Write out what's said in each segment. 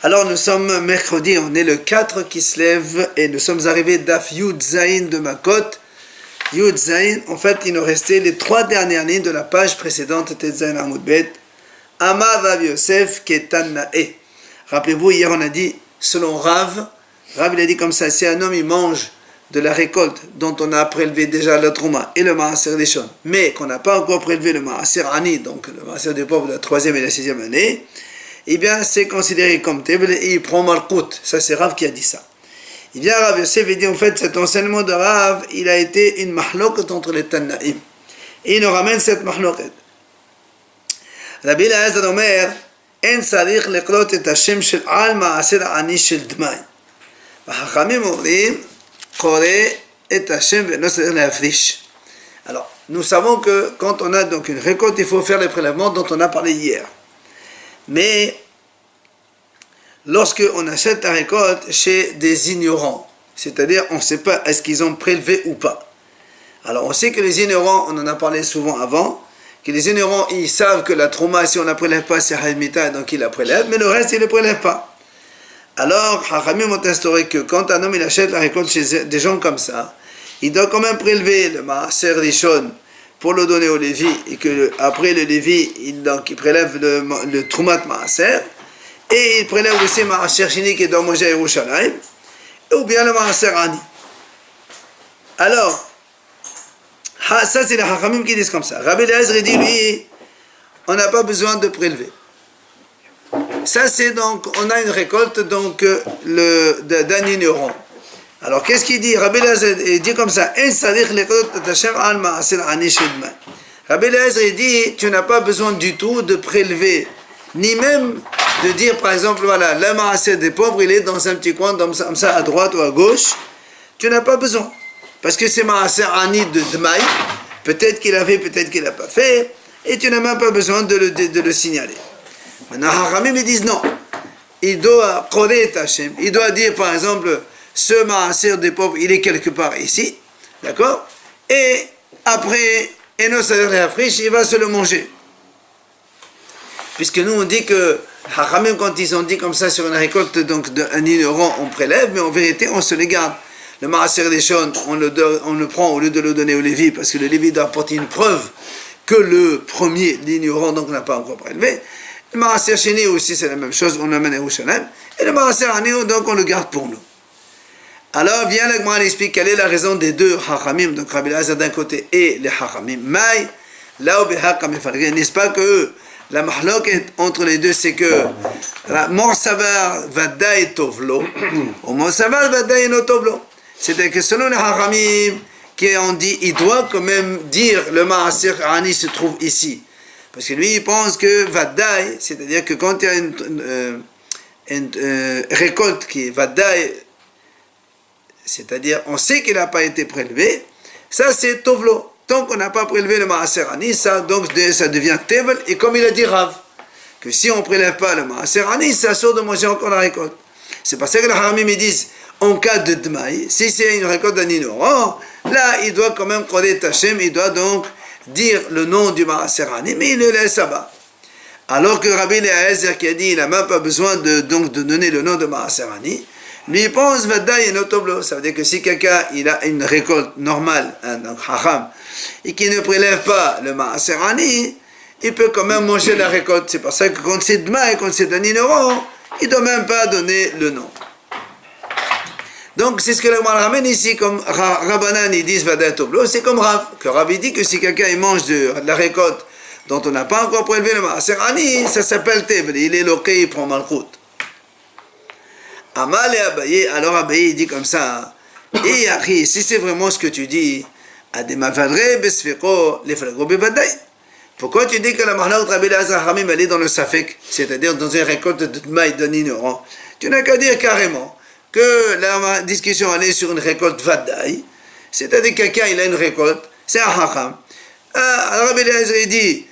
Alors nous sommes mercredi, on est le 4 qui se lève et nous sommes arrivés d'Af Yud Zayin de Makot. Yud Zayin, en fait il nous restait les 3 dernières lignes de la page précédente, Tet Zayin Amud Bet. Amar Rav Yosef Ketannae. Rappelez-vous, hier on a dit, selon Rav il a dit comme ça, si un homme il mange de la récolte dont on a prélevé déjà le Trouma et le Maaser Rishon, mais qu'on n'a pas encore prélevé le Maaser Ani, donc le Maaser des pauvres de la 3e et la 6e année, eh bien c'est considéré comme Tevel et il prend Malkout. Ça c'est Rav qui a dit ça. Il vient Rav Yosef et dit en fait cet enseignement de Rav, il a été une mahloket entre les Tannaïm. Et il nous ramène cette mahloket. Rabbi Eliezer Omer, En sarich lekrot et Hashem shel al Maaser Ani shel Dmai. והחכמים אומרים, קורא את השם ולא צריך להפריש. Alors, nous savons que quand on a donc une récolte, il faut faire les prélèvements dont on a parlé hier. Mais, lorsque on achète la récolte chez des ignorants, c'est-à-dire on ne sait pas est-ce qu'ils ont prélevé ou pas. Alors, on sait que les ignorants, on en a parlé souvent avant, que les ignorants, ils savent que la trouma, si on ne la prélève pas, c'est haïmita, donc ils la prélèvent, mais le reste, ils ne le prélèvent pas. Alors, Chachamim ont instauré que quand un homme il achète la récolte chez des gens comme ça, il doit quand même prélever le Maaser Rishon pour le donner au Lévi, et que après le Lévi, il prélève le Troumat Maaser, et il prélève aussi Maaser Shini qui doit manger à Yerushalayim, ou bien le Maaser Ani. Alors, ça c'est les Chachamim qui disent comme ça. Rabbi Eliezer dit, lui, on n'a pas besoin de prélever. Ça c'est donc, on a une récolte donc d'un ignorant. Alors qu'est-ce qu'il dit? Rabbi Eliezer il dit comme ça, Rabbi Eliezer il dit, tu n'as pas besoin du tout de prélever, ni même de dire par exemple, voilà, le maaser des pauvres, il est dans un petit coin, comme ça à droite ou à gauche. Tu n'as pas besoin. Parce que c'est maaser ani de Dmaï, peut-être qu'il a fait, peut-être qu'il n'a pas fait, et tu n'as même pas besoin de le signaler. Maintenant, Haramim ils disent non. Il doit connaître Hashem. Il doit dire par exemple, ce maaser des pauvres, il est quelque part ici, d'accord? Et après, Eno Sader Hafrish, il va se le manger. Puisque nous on dit que Haramim quand ils ont dit comme ça sur une récolte donc d'un ignorant, on prélève, mais en vérité on se les garde. Le maaser des Shon, on le prend au lieu de le donner au Lévi, parce que le Lévi doit apporter une preuve que le premier, l'ignorant, donc n'a pas encore prélevé. Le Maaser Sheni aussi c'est la même chose, on l'amène à Yerushalayim. Et le Maaser Ani, donc on le garde pour nous. Alors vient le Gemara explique quelle est la raison des deux Hachamim, donc Rabbi Eliezer d'un côté et les Hachamim. Maï, là où Behakam Efalgé, n'est-ce pas que la mahloket entre les deux c'est que Mor Savar Vadaï Tovlo, ou Mor Savar Vadaï No Tovlo. C'est-à-dire que selon les Hachamim qui ont dit, il doit quand même dire le Maaser Ani se trouve ici. Parce que lui, il pense que Vadaï, c'est-à-dire que quand il y a une récolte qui est Vadaï, c'est-à-dire on sait qu'il n'a pas été prélevé, ça c'est Tovlo. Tant qu'on n'a pas prélevé le Maaser Ani, ça devient Tevel, et comme il a dit Rav, que si on ne prélève pas le Maaser Ani, ça sort de manger encore la récolte. C'est parce que les Haramim disent, en cas de Dmaï, si c'est une récolte d'un ignorant, là il doit quand même connaître Hashem, il doit donc dire le nom du Maaser Ani, mais il le laisse là-bas. Alors que Rabbi Eliezer qui a dit il n'a même pas besoin de donner le nom de Maaser Ani, lui il pense Vadaï et Notoblo. Ça veut dire que si quelqu'un il a une récolte normale, donc Hacham, et qui ne prélève pas le Maaser Ani, il peut quand même manger la récolte. C'est pour ça que quand c'est Dma et quand c'est un ignorant, il ne doit même pas donner le nom. Donc c'est ce que le Gemara ramène ici, comme Rabbanan ils disent Vadaï Toblo, c'est comme Rav, que Rav il dit que si quelqu'un il mange de la récolte dont on n'a pas encore prélevé le Maaser Ani, ça s'appelle Tevel, il est loqué, il prend Malchut. Amal et Abaye, alors Abaye il dit comme ça, et Achi, si c'est vraiment ce que tu dis, Ademavadre Besfeko Lefrago Bevadaï. Pourquoi tu dis que la Mahlak Rabbi Eliezer Hamim elle est dans le Safek, c'est-à-dire dans une récolte de Dmaï d'un ignorant? Tu n'as qu'à dire carrément que la discussion allait sur une récolte Vadaï, c'est-à-dire quelqu'un il a une récolte, c'est un Hacham. Rabbi Eliezer dit,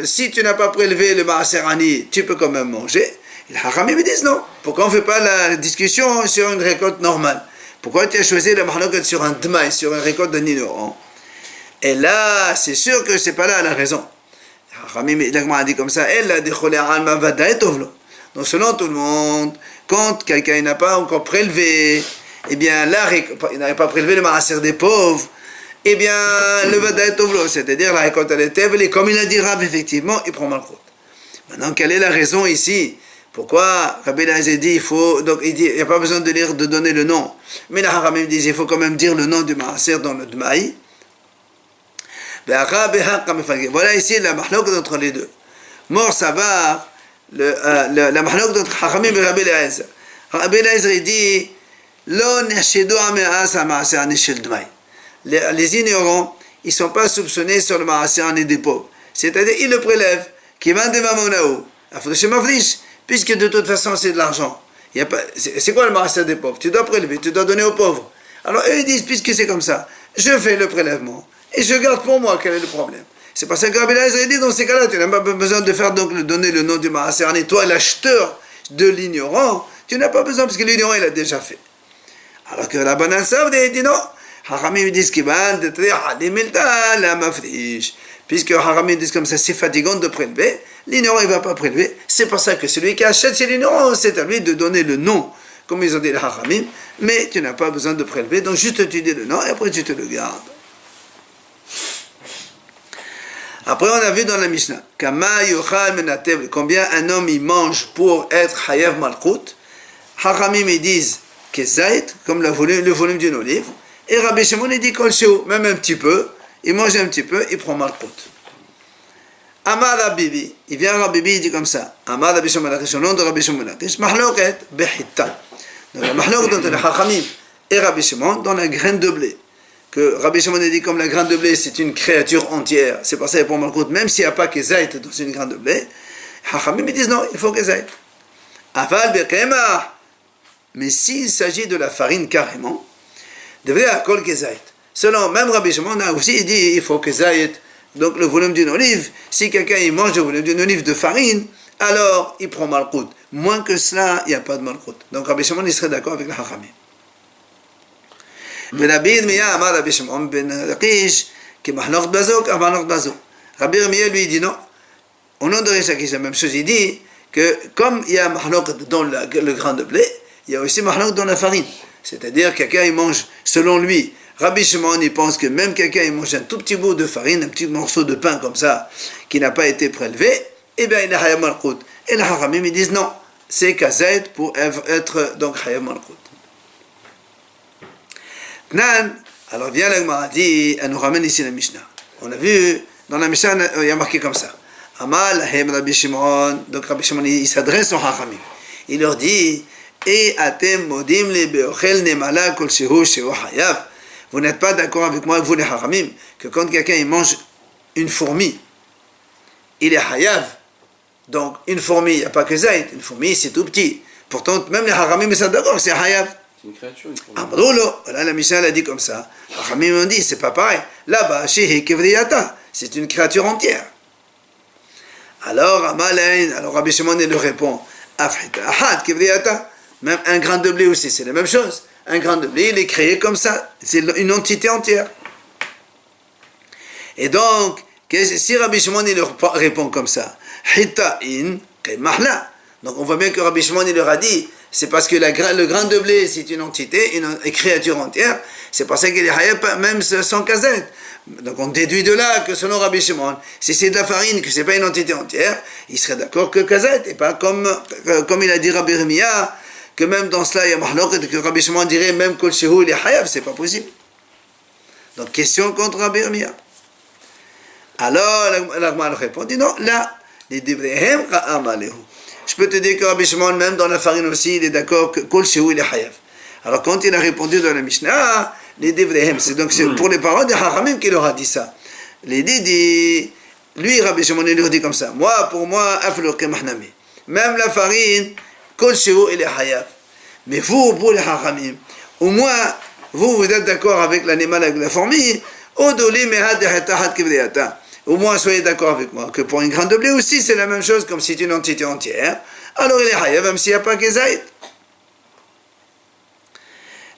si tu n'as pas prélevé le Maaser Ani, tu peux quand même manger. Et les Hacham ils disent non. Pourquoi on ne fait pas la discussion sur une récolte normale? Pourquoi tu as choisi le Mahloket sur un Dmaï, sur une récolte d'un ignorant? Et là, c'est sûr que c'est pas là la raison. Hachamim, il a dit comme ça, elle a dit Alma Vadaï Tovlo. Donc selon tout le monde, quand quelqu'un n'a pas encore prélevé, eh bien là, il n'avait pas prélevé le maaser des pauvres, eh bien le vadaï tovlo, c'est-à-dire la récolte des tevles, et comme il a dit Rav, effectivement, il prend malchut. Maintenant, quelle est la raison ici? Pourquoi Rabbi Eliezer dit il n'y a pas besoin de donner le nom. Mais la Haramim dit il faut quand même dire le nom du maaser dans le Dmaï. Voilà ici la mahlok entre les deux. Mor Savar, la mahlok entre Haramim et Rabbi Eliezer. Rabbi Eliezer dit les ignorants, ils ne sont pas soupçonnés sur le maaser année des pauvres. C'est-à-dire, ils le prélèvent. Qui va de Mamonaou, puisque de toute façon c'est de l'argent. C'est quoi le maaser des pauvres? Tu dois prélever, tu dois donner aux pauvres. Alors eux ils disent, puisque c'est comme ça, je fais le prélèvement et je garde pour moi. Quel est le problème? C'est parce que Rabbi Eliezer dit, dans ces cas-là, tu n'as pas besoin de faire donc donner le nom du maaser. Et toi, l'acheteur de l'ignorant, tu n'as pas besoin parce que l'ignorant il a déjà fait. Alors que la banane savent dit non. Haramim disent qu'il va de la mafriche. Puisque Haramim disent comme ça, c'est fatigant de prélever, l'ignorant il ne va pas prélever. C'est pour ça que celui qui achète chez l'ignorant, c'est à lui de donner le nom, comme ils ont dit les Haramim, mais tu n'as pas besoin de prélever, donc juste tu dis le nom et après tu te le gardes. Après on a vu dans la Mishnah, combien un homme il mange pour être Hayav Malchut. Haramim ils disent que Zayt, comme le volume d'une olive, et Rabbi Shimon il dit Kol Sheu, même un petit peu. Il mange un petit peu, il prend malchut. Amar Rabibi, il vient à Rabibi, il dit comme ça. Amar Rabbi Shimon Lakish, au nom de Rabbi Shimon Lakish, mahloket behitta. Donc la mahlok dans le Chachamim et Rabbi Shimon dans la graine de blé. Que Rabbi Shimon a dit comme la graine de blé c'est une créature entière. C'est pour ça qu'il prend malchut, même s'il n'y a pas que zayt dans une graine de blé. Chachamim ils disent non, il faut que zayt. Aval bekemah. Mais s'il s'agit de la farine carrément, devrait akol que zayt. Selon même Rabbi Shimon a aussi dit il faut que zayt, donc le volume d'une olive, si quelqu'un il mange le volume d'une olive de farine, alors il prend malchut. Moins que cela, il n'y a pas de malchut. Donc Rabbi Shimon il serait d'accord avec la Hachamim. Mais Rabbi Yirmiya amar Rabbi Shimon ben Lakish qui mahlok bazok amalok bazok. Rabbi Yirmiya lui dit non. Au nom de Rish Lakish la même chose, il dit que comme il y a mahlok dans le grain de blé, il y a aussi mahlok dans la farine. C'est-à-dire quelqu'un il mange selon lui. Rabbi Shimon, il pense que même quelqu'un, il mange un tout petit bout de farine, un petit morceau de pain comme ça, qui n'a pas été prélevé, eh bien, il est Hayab Malchut. Et les Haramim, ils disent non, c'est Kazayt pour être donc Hayab Malchut. Nan, alors vient la Gemara dit, elle nous ramène ici la Mishnah. On a vu, dans la Mishnah, il y a marqué comme ça. Amal, Hayab Rabbi Shimon, donc Rabbi Shimon, il s'adresse aux Haramim. Il leur dit, et atem modim le beochel nemala kol shehu shehu Hayab. Vous n'êtes pas d'accord avec moi, vous les haramim, que quand quelqu'un il mange une fourmi, il est hayav. Donc une fourmi, il n'y a pas que zayt, une fourmi c'est tout petit. Pourtant même les haramim sont d'accord, c'est hayav. C'est une créature, une fourmi. Ah brolo, là la Mishnah a dit comme ça. Les haramim ont dit, c'est pas pareil. Là-bas, shehi kevriyata, c'est une créature entière. Alors Rabbi Shimon il lui répond, afhita ahad kevriyata, même un grain de blé aussi, c'est la même chose. Un grain de blé, il est créé comme ça. C'est une entité entière. Et donc, si Rabbi Shimon il leur répond comme ça, Hita'in mahla. Donc on voit bien que Rabbi Shimon il leur a dit, c'est parce que le grain de blé c'est une entité, une créature entière, c'est pour ça qu'il est hayab même sans kazet. Donc on déduit de là que selon Rabbi Shimon, si c'est de la farine, que c'est pas une entité entière, il serait d'accord que kazet, et pas comme il a dit Rabbi Yirmiya, que même dans cela, il y a mahlok, et que Rabbi Shimon dirait même kol shehu il est hayav, c'est pas possible. Donc, question contre Rabbi Yirmiya. Alors, la Gemara répond, dit non, là, les devrehem ra'am alehu. Je peux te dire que Rabbi Shimon, même dans la farine aussi, il est d'accord que kol shehu il est hayav. Alors, quand il a répondu dans la Mishnah, les devrehem, c'est donc pour les paroles des Haramim qu'il leur a dit ça. Les dit, lui, Rabbi Shimon, il leur dit comme ça, pour moi, aflo kemahnami. Même la farine, kol shehu il est hayav. Mais vous, pour les haramim, au moins, vous êtes d'accord avec l'animal, avec la fourmi, au moins, soyez d'accord avec moi, que pour une graine de blé aussi, c'est la même chose, comme si c'est une entité entière, alors il est hayav, même s'il n'y a pas kezaït.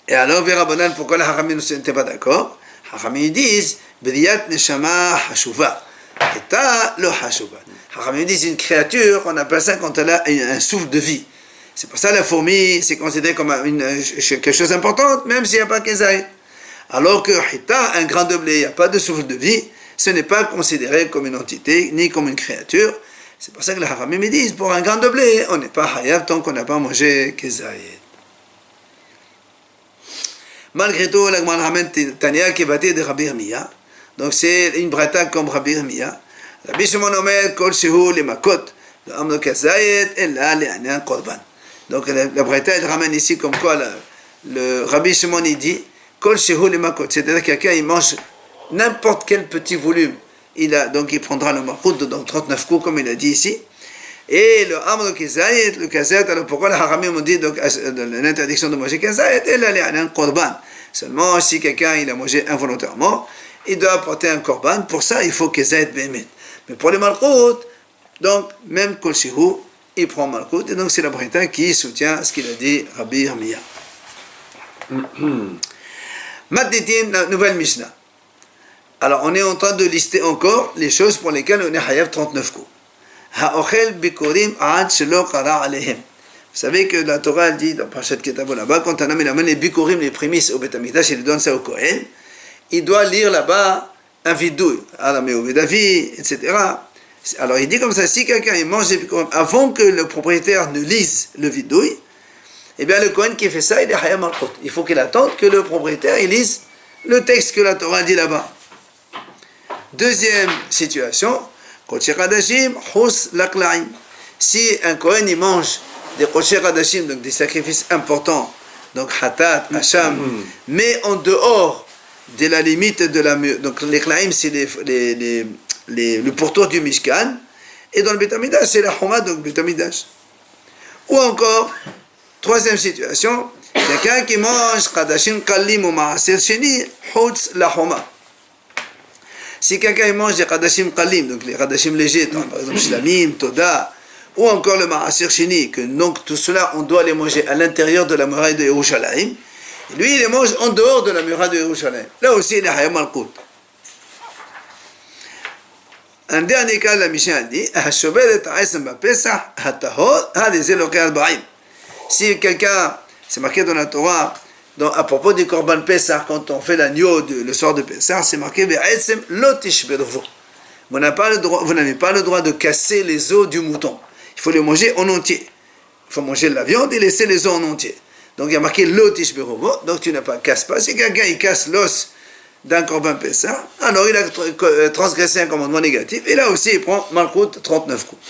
Et alors, Vérabonan, pourquoi les haramim n'étaient pas d'accord? Haramim disent, Briyat neshama hashuva, eta lo hashuva. Haramim dit une créature, on appelle ça quand elle a un souffle de vie. C'est pour ça la fourmi, c'est considéré comme quelque chose d'important, même s'il n'y a pas Kezaït. Alors que Hita, un grain de blé, il n'y a pas de souffle de vie, ce n'est pas considéré comme une entité, ni comme une créature. C'est pour ça que les Haramim disent, pour un grain de blé, on n'est pas Hayav tant qu'on n'a pas mangé Kezaït. Malgré tout, la Gemara ramène Tania qui est bâtie de Rabbi Irmia. Donc c'est une breta comme Rabbi Irmia. Rabbi Shimon Omer, Kol Shehu le Makot, le Amno Kezaït, et là, le Anyan Korban. Donc la breta, elle ramène ici comme quoi le Rabbi Shimon il dit, Kol Shehu le Makot, c'est-à-dire que quelqu'un il mange n'importe quel petit volume, donc il prendra le Makot, donc 39 coups comme il a dit ici. Et le Amno Kezaït, le Kezaït, alors pourquoi les Haramim ont dit l'interdiction de manger Kezaït, et là, le Anyan Korban. Seulement si quelqu'un il a mangé involontairement, il doit apporter un korban. Pour ça, il faut Kezaït Behemet. Mais pour les Malkout, donc, même Kol Shehu, il prend Malkout. Et donc, c'est la Breta qui soutient ce qu'il a dit Rabbi Irmia. Matnitin, la nouvelle Mishnah. Alors, on est en train de lister encore les choses pour lesquelles on est Hayav 39 coups. Ha'ochel bikurim ad shelo kara alehem. Vous savez que la Torah dit dans Parashat Ketavo là-bas, quand un homme amène les bikurim, les prémices au Beth Amikdash, il donne ça au Kohen, il doit lire là-bas un vidouille, Aramé au Vedavi, etc. Alors il dit comme ça, si quelqu'un il mange des bikurim avant que le propriétaire ne lise le vidouille, eh bien le Kohen qui fait ça, il est Hayam Malchut. Il faut qu'il attende que le propriétaire il lise le texte que la Torah dit là-bas. Deuxième situation, si un Kohen il mange des Kodesh Hadashim, donc des sacrifices importants, donc Hatat, Hacham, mais en dehors de la limite de la mur. Donc les Klaim, c'est le pourtour du Mishkan, et dans le Beth Amikdash, c'est la Homa, donc Beth Amikdash. Ou encore, troisième situation, quelqu'un qui mange Kadashim Kalim ou Maaser Sheni, Hutz la Homa. Si quelqu'un mange des Kadashim Kalim, donc les Kadashim légers, par exemple Shlamim, Toda, ou encore le Maaser Sheni, que donc tout cela, on doit les manger à l'intérieur de la muraille de Yerushalayim. Lui, il les mange en dehors de la muraille de Yerushalayim. Là aussi, il est Hayam Malkout. Un dernier cas, la Mishnah dit, si quelqu'un, c'est marqué dans la Torah, à propos du Korban Pesach, quand on fait l'agneau le soir de Pesach, c'est marqué, vous n'avez pas le droit de casser les os du mouton. Il faut les manger en entier. Il faut manger la viande et laisser les os en entier. Donc il y a marqué l'otish berovo, donc tu ne casses pas. Si quelqu'un il casse l'os d'un korban pessah, alors il a transgressé un commandement négatif. Et là aussi il prend Malkout 39 coups.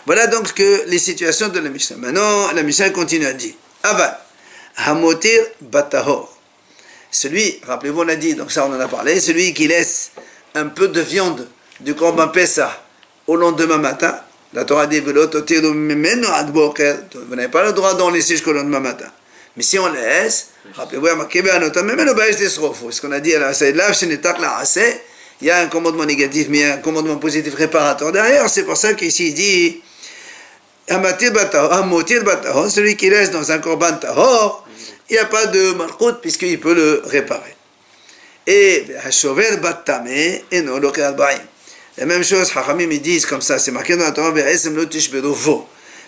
Voilà donc que les situations de la Mishnah. Maintenant la Mishnah continue à dire Aval, Hamotir Batahor. Celui, rappelez-vous on a dit, donc ça on en a parlé, celui qui laisse un peu de viande du korban pessah au lendemain matin. La Torah dit vous n'avez pas le droit d'en laisser jusqu'au lendemain matin. Mais si on laisse, rappelez-vous, ce qu'on a dit à la Saïd-Lav, il y a un commandement négatif, mais il y a un commandement positif réparateur derrière. C'est pour ça qu'ici il dit celui qui laisse dans un korban tahor, il n'y a pas de malchut puisqu'il peut le réparer. Et la même chose, Hachamim ils disent comme ça, c'est marqué dans la Torah,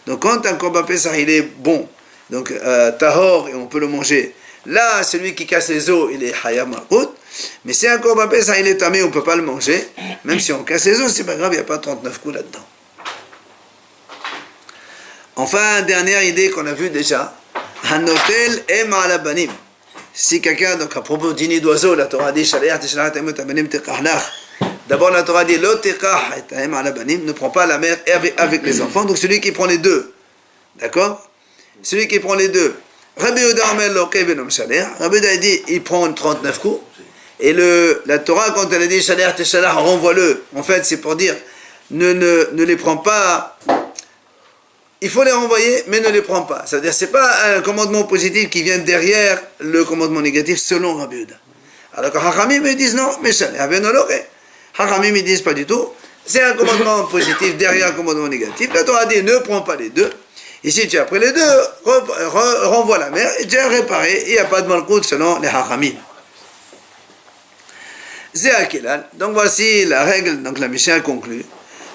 donc quand un korban Pesach il est bon, donc tahor et on peut le manger, là celui qui casse les os il est Hayam Malkout, mais si un korban Pesach il est tamé on ne peut pas le manger, même si on casse les os c'est pas grave, il n'y a pas 39 coups là-dedans. Enfin, dernière idée qu'on a vue déjà, Hanotel em ala banim. Si quelqu'un, donc à propos du nid d'oiseau, la Torah dit d'abord la Torah dit ne prend pas la mère avec les enfants, donc celui qui prend les deux, d'accord, celui qui prend les deux, Rabbi Yehuda dit il prend 39 coups, et la Torah quand elle a dit renvoie-le, en fait c'est pour dire ne les prends pas, il faut les renvoyer mais ne les prends pas, c'est-à-dire c'est pas un commandement positif qui vient derrière le commandement négatif selon Rabbi Yehuda. Alors quand Hachamim ils disent non, mais Hachamim ils disent pas du tout, c'est un commandement positif derrière un commandement négatif. La Torah dit ne prends pas les deux, et si tu as pris les deux, renvoie la mère et tu as réparé, il n'y a pas de malkout selon les Hachamim. Donc voici la règle, donc la Mishnah conclut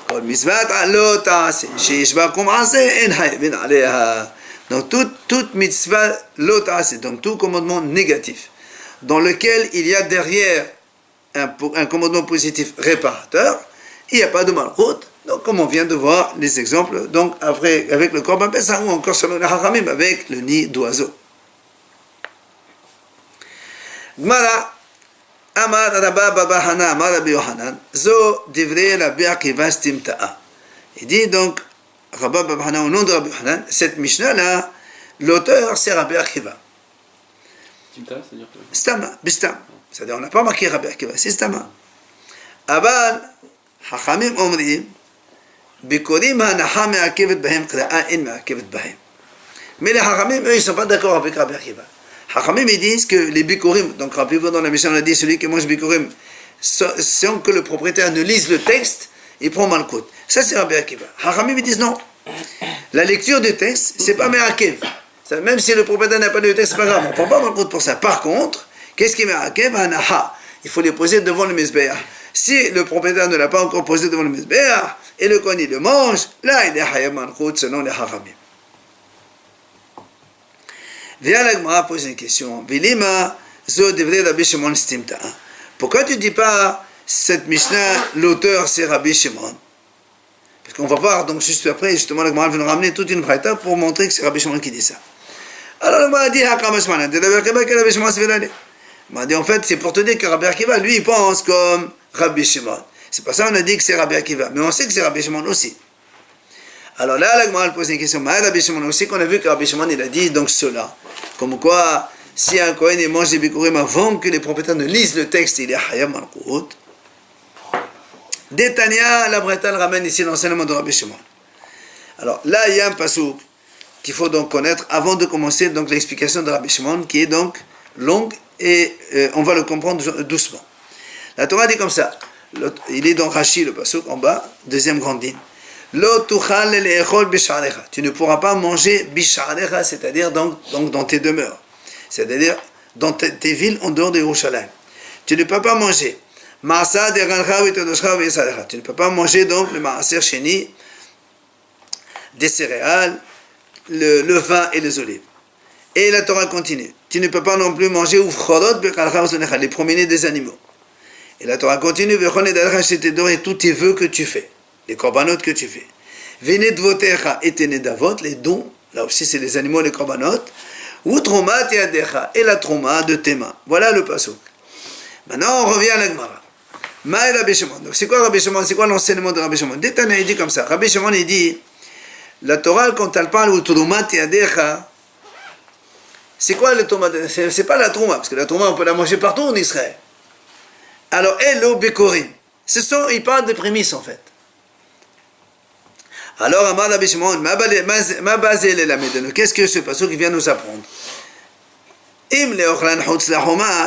כל מצוות לא תעשה, שיש בה קום עשה, אין חייבים עליה. Donc toute mitzvah לא תעשה, donc tout commandement négatif, dans lequel il y a derrière un commandement positif réparateur, il n'y a pas de malchut. Donc comme on vient de voir les exemples, donc après avec le korban Pessah ou encore selon les Hachamim avec le nid d'oiseau. Gmara Amar Rabba Baba Hana Amar Rabbi Yohanan Zo Divrei Rabbi Akiva Stimta'a. Il dit donc Rabba Baba Hana au nom de Rabbi Yohanan, cette Mishnah là, l'auteur c'est Rabbi Akiva. Stimta'a, c'est-à-dire quoi? Stama, Bistam. C'est-à-dire on n'a pas marqué Rabbi Akiva, c'est Stama. Aval Hachamim Omrim Bikorim Hanacha Me'akevet Bahem Qira'a En Me'akevet Bahem. Mais les Hachamim, eux, ils ne sont pas d'accord avec Rabbi Akiva. Hachamim, ils disent que les Bikorim, donc rappelez-vous dans la Mishnah, on a dit celui qui mange Bikorim, sans que le propriétaire ne lise le texte, il prend Malkout. Ça, c'est Rabbi Akiva. Hachamim, ils disent non. La lecture du texte, c'est pas Me'akev. Même si le propriétaire n'a pas lu le texte, c'est pas grave, on ne prend pas Malkout pour ça. Par contre, qu'est-ce qui est Me'akev? Hanacha. Il faut les poser devant le Mizbeach. Si le propriétaire ne l'a pas encore posé devant le Mizbeach, et le Kohen il le mange, là il est Hayab Malkout selon les Hachamim. Viens la Gemara pose une question. Vilima zo devrei Rabbi Shimon Stimta'a. Pourquoi tu ne dis pas cette Mishnah, l'auteur c'est Rabbi Shimon? Parce qu'on va voir donc juste après, justement la Gemara va nous ramener toute une braïta pour montrer que c'est Rabbi Shimon qui dit ça. Alors la Gemara dit Hakamashmana, de Rabbi Akiva que Rabbi Shimon Svilale. On m'a dit en fait c'est pour te dire que Rabbi Akiva lui il pense comme Rabbi Shimon. C'est pas ça on a dit que c'est Rabbi Akiva, mais on sait que c'est Rabbi Shimon aussi. Alors là, la Gemara pose une question. Rabbi Shimon aussi, qu'on a vu que Rabbi Shimon il a dit donc cela. Comme quoi, si un Kohen il mange des bikurim avant que les propriétaires ne lisent le texte, il est Hayab Malkout. Détania, la Bretagne ramène ici l'enseignement de Rabbi Shimon. Alors là, il y a un passouk qu'il faut donc connaître avant de commencer donc l'explication de Rabbi Shimon qui est donc longue et on va le comprendre doucement. La Torah dit comme ça. Il est dans Rashi, le passouk en bas, deuxième grande ligne. Tu ne pourras pas manger bish'arecha, c'est-à-dire donc dans tes demeures, c'est-à-dire dans tes villes en dehors de Yerushalayim. Tu ne peux pas manger. Tu ne peux pas manger donc le maaser sheni, des céréales, le vin et les olives. Et la Torah continue. Tu ne peux pas non plus manger les promener des animaux. Et la Torah continue et tous tes vœux que tu fais. Les korbanot que tu fais. Venez de votecha et tes nedavot, les dons, là aussi c'est les animaux, les korbanot. Ou troma teadecha, et la troma de tes mains. Voilà le passouk. Maintenant on revient à la Gemara. Maï Rabbi Shimon. Donc c'est quoi Rabbi Shimon? C'est quoi l'enseignement de Rabbi Shimon? Détana il dit comme ça. Rabbi Shimon il dit, la Torah quand elle parle ou troma teadecha, c'est quoi le troma? C'est pas la troma, parce que la troma on peut la manger partout en Israël. Alors Elo Bekorim. Il parle des prémices en fait. Alors, Amar Rabbi Shimon, ma basé les lamedenu. Qu'est-ce que ce passage qui vient nous apprendre?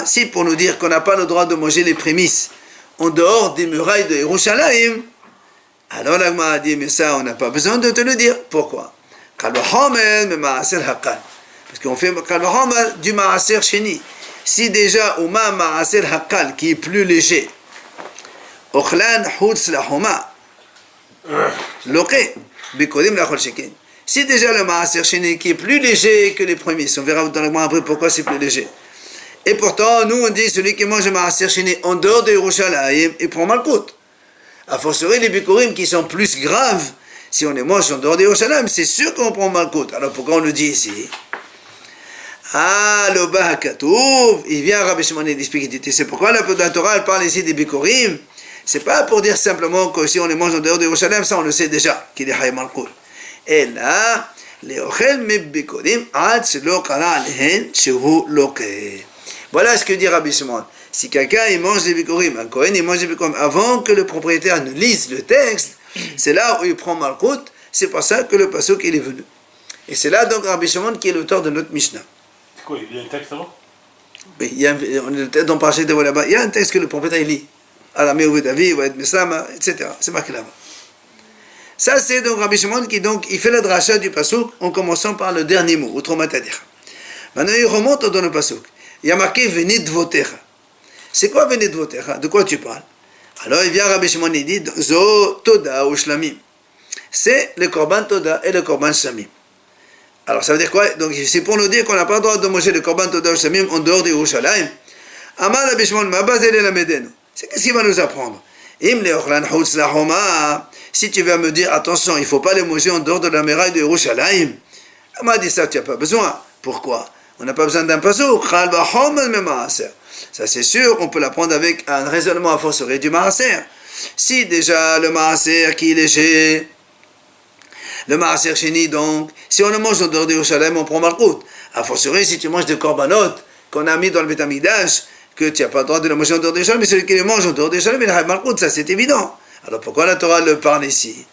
Si pour nous dire qu'on n'a pas le droit de manger les prémices en dehors des murailles de Yerushalayim, alors la Gemara a dit, mais ça, on n'a pas besoin de te le dire. Pourquoi? Parce qu'on fait du maaser sheni. Si déjà, au maaser hakal, qui est plus léger, ochlan hutz la homa, si déjà le maaser sheni qui est plus léger que les prémices, on verra dans le mois après pourquoi c'est plus léger. Et pourtant, nous on dit celui qui mange le maaser sheni en dehors de Yerushalayim, il prend malkout. A fortiori les bikurim qui sont plus graves, si on les mange en dehors de Yerushalayim, c'est sûr qu'on prend malkout. Alors pourquoi on le dit ici? Ah, le Bahakatouv, il vient Rabbi Shimon et il explique, c'est pourquoi la Torah elle parle ici des bikurim. C'est pas pour dire simplement que si on les mange en dehors de Yerushalayim, ça on le sait déjà, qu'il est Hayab Malkout. Et là, les ochel mebikorim ad shelo kara alehen shehu loke. Voilà ce que dit Rabbi Shimon. Si quelqu'un il mange des bikurim, un Kohen il mange des bikurim avant que le propriétaire ne lise le texte, c'est là où il prend Malkout. C'est pour ça que le pasuk il est venu. Et c'est là donc Rabbi Shimon qui est l'auteur de notre Mishnah. C'est quoi, il y a un texte avant? Oui, il y a dans Parashat de là-bas, il y a un texte que le propriétaire il lit. Aramé ou David, ou Mesama, etc. C'est marqué là-bas. Ça, c'est donc Rabbi Shimon qui donc, il fait la dracha du pasuk en commençant par le dernier mot, ou Tromatadira. Maintenant, il remonte dans le pasuk. Il y a marqué Venid Votecha. C'est quoi Venid Votecha? De quoi tu parles? Alors il vient Rabbi Shimon et dit Zo Toda ou Shlamim. C'est le Korban Toda et le Korban Shlamim. Alors ça veut dire quoi? Donc c'est pour nous dire qu'on n'a pas le droit de manger le Korban Toda ou Shlamim en dehors de Yerushalayim. Amar Rabbi Shimon ma basé la Medenu. C'est qu'est-ce qu'il va nous apprendre? Im leochlan hutz la Homa. Si tu vas me dire attention, il ne faut pas les manger en dehors de la muraille de Yerushalayim. On m'a dit ça, tu n'as pas besoin. Pourquoi? On n'a pas besoin d'un pasouk. Ça c'est sûr, on peut l'apprendre avec un raisonnement à fortiori du maaser. Si déjà le maaser qui est léger, le maaser chéni donc, si on le mange en dehors de Yerushalayim, on prend malkout. A fortiori, si tu manges des korbanot qu'on a mis dans le Beth Amikdash, que tu n'as pas le droit de le manger en dehors de Yerushalayim, mais celui qui le mange en dehors de Yerushalayim, il a malkout, ça c'est évident. Alors pourquoi la Torah le parle ici?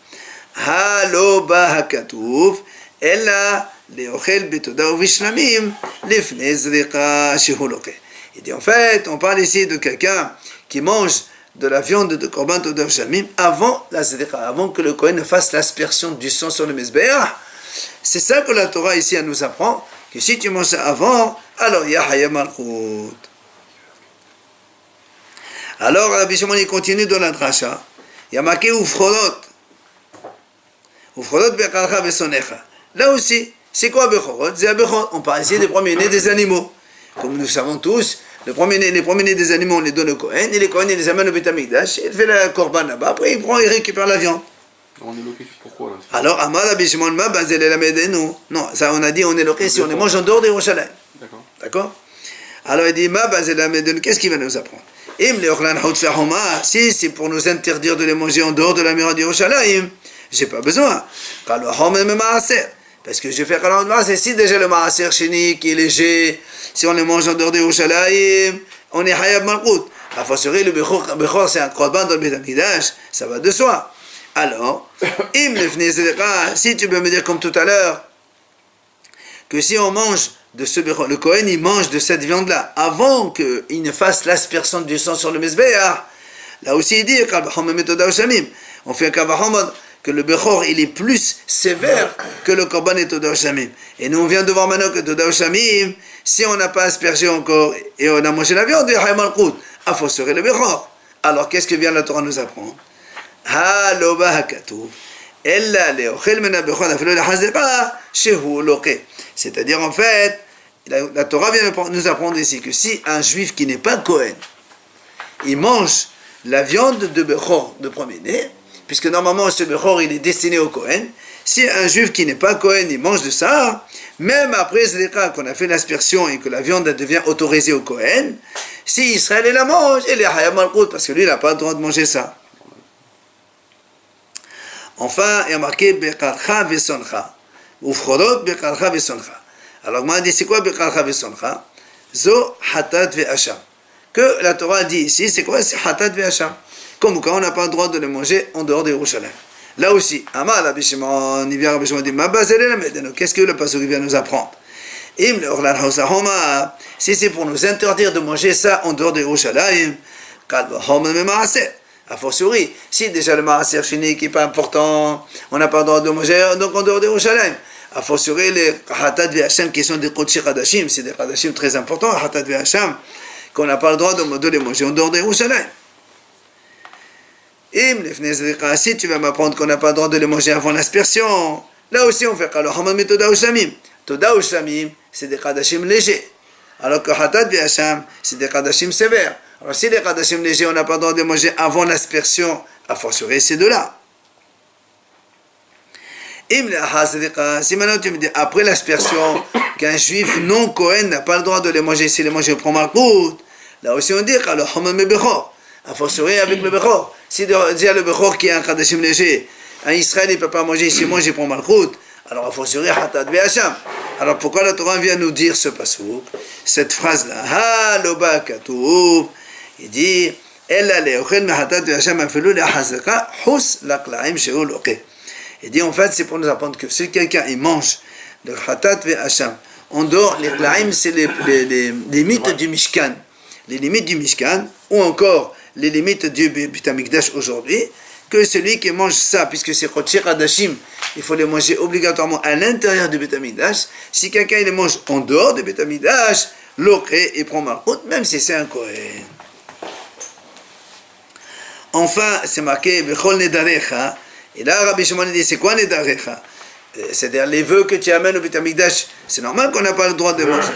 Halo ba hakatuv, ella leochel betoda uvishlamim lifnei zrika shehuloke. Il dit en fait, on parle ici de quelqu'un qui mange de la viande de korban toda uvishlamim avant la zrika, avant que le Kohen ne fasse l'aspersion du sang sur le mizbeach. C'est ça que la Torah ici elle nous apprend, que si tu manges ça avant, alors il y a hayam malchut. Alors Rabbi Shimon il continue dans la dracha. Il y a marqué Ufrodot. Ufrodot bekalcha besonecha. Là aussi, c'est quoi Bechorot? C'est Bechorot. On parle ici des premiers-nés des animaux. Comme nous savons tous, les premiers-nés des animaux, on les donne au Kohen, et les Kohen, il les amène au Beth Amikdash, il fait la korban là-bas, après il prend, il récupère la viande. On est loqué pourquoi là? Alors, Amar Rabbi Shimon ma basel la medenu. Non, ça on a dit, on est loqué si on les mange en dehors de Yerushalayim. D'accord. D'accord? Alors il dit, ma basel la medenu, qu'est-ce qu'il va nous apprendre? Si c'est pour nous interdire de les manger en dehors de la muraille de Yerushalayim, j'ai pas besoin. Parce que je fais Kalon Maaser, si déjà le Maaser chéni qui est léger, si on les mange en dehors de Yerushalayim, on est Hayab Malkout. A fortiori, le Bechor c'est un korban dans le Beth Amikdash, ça va de soi. Alors, si tu peux me dire comme tout à l'heure, que si on mange de ce Bechor, le Kohen il mange de cette viande-là avant qu'il ne fasse l'aspersion du sang sur le Mizbeach. Là aussi il dit on fait un Kavahomad que le Bechor il est plus sévère que le Korban et Toda Shamim. Et nous on vient de voir maintenant que Toda Shamim, si on n'a pas aspergé encore et on a mangé la viande, il y a Haymalkout, il faut serrer le Bechor. Alors qu'est-ce que vient la Torah nous apprendre? Haloba hakatuv ella leochel mena bechor afilo lahazeka shehu loke. C'est-à-dire en fait, la Torah vient nous apprendre ici que si un juif qui n'est pas Kohen, il mange la viande de Bechor de premier-né, puisque normalement ce Bechor il est destiné au Kohen, si un juif qui n'est pas Kohen il mange de ça, même après qu'on a fait l'aspersion et que la viande devient autorisée au Kohen, si Israël la mange, il est hayab malkout parce que lui il n'a pas le droit de manger ça. Enfin, il y a marqué Bekarcha Vesoncha. Ufchodot Bekarcha Vesoncha. Alors, moi, dit c'est quoi Bekarcha Vesoncha? Zo Hatat Ve'asham. Que la Torah dit ici, c'est quoi? C'est Hatat Ve'asham. Comme quand on n'a pas le droit de le manger en dehors de Yerushalayim. Là aussi, Amar Rabbi Shimon, il vient Rabbi Shimon dit Ma basel la medenu. Qu'est-ce que le pasuk vient nous apprendre? Im leorlan hosahoma. Si c'est pour nous interdire de manger ça en dehors de Yerushalayim, kalva hom memaaser. A fortiori, si déjà le maaser chéni qui n'est pas important, on n'a pas le droit de manger donc en dehors de Yerushalayim. A fortiori, les Hatat Ve'asham qui sont des Kodesh Hadashim, c'est des Hadashim très importants, Hatat Ve'asham, qu'on n'a pas le droit de les manger en dehors de Yerushalayim. Si tu vas m'apprendre qu'on n'a pas le droit de les manger avant l'aspersion, là aussi on fait Kalo Hamad Toda Ushamim. Toda Ushamim, c'est des Hadashim légers. Alors que Hatat Ve'asham, c'est des Hadashim sévères. Alors si les Hadashim légers, on n'a pas le droit de manger avant l'aspersion, a fortiori ces deux-là. Si maintenant tu me dis après l'aspersion qu'un juif non Kohen n'a pas le droit de les manger, s'il les mange, il prend malkout. Là aussi on dit alors Hamad me Bechor. A fortiori avec le Bechor. Si déjà le Bechor qui est un Hadashim léger, un Israël il ne peut pas manger, s'il mange, il prend malkout. Alors a fortiori Hatat Ve'asham. Alors pourquoi la Torah vient nous dire ce pasuk, cette phrase-là? Ha lo ba katuv. Il dit Ella leochel mehatat ve'asham afilu lehazeka hus laklaim shehu loke. Il dit en fait c'est pour nous apprendre que si quelqu'un il mange le hatat ve'asham en dehors, les klaim c'est les limites du Mishkan, les limites du Mishkan ou encore les limites du Beth Amikdash aujourd'hui, que celui qui mange ça, puisque c'est Kodesh Hadashim, il faut les manger obligatoirement à l'intérieur du Beth Amikdash. Si quelqu'un il les mange en dehors du Beth Amikdash, l'oké il prend malkout même si c'est un Kohen. Enfin, c'est marqué Bechol Nedarecha. Et là, Rabbi Shimon dit c'est quoi Nedarecha? C'est-à-dire les vœux que tu amènes au Beit HaMikdash. C'est normal qu'on n'a pas le droit de manger.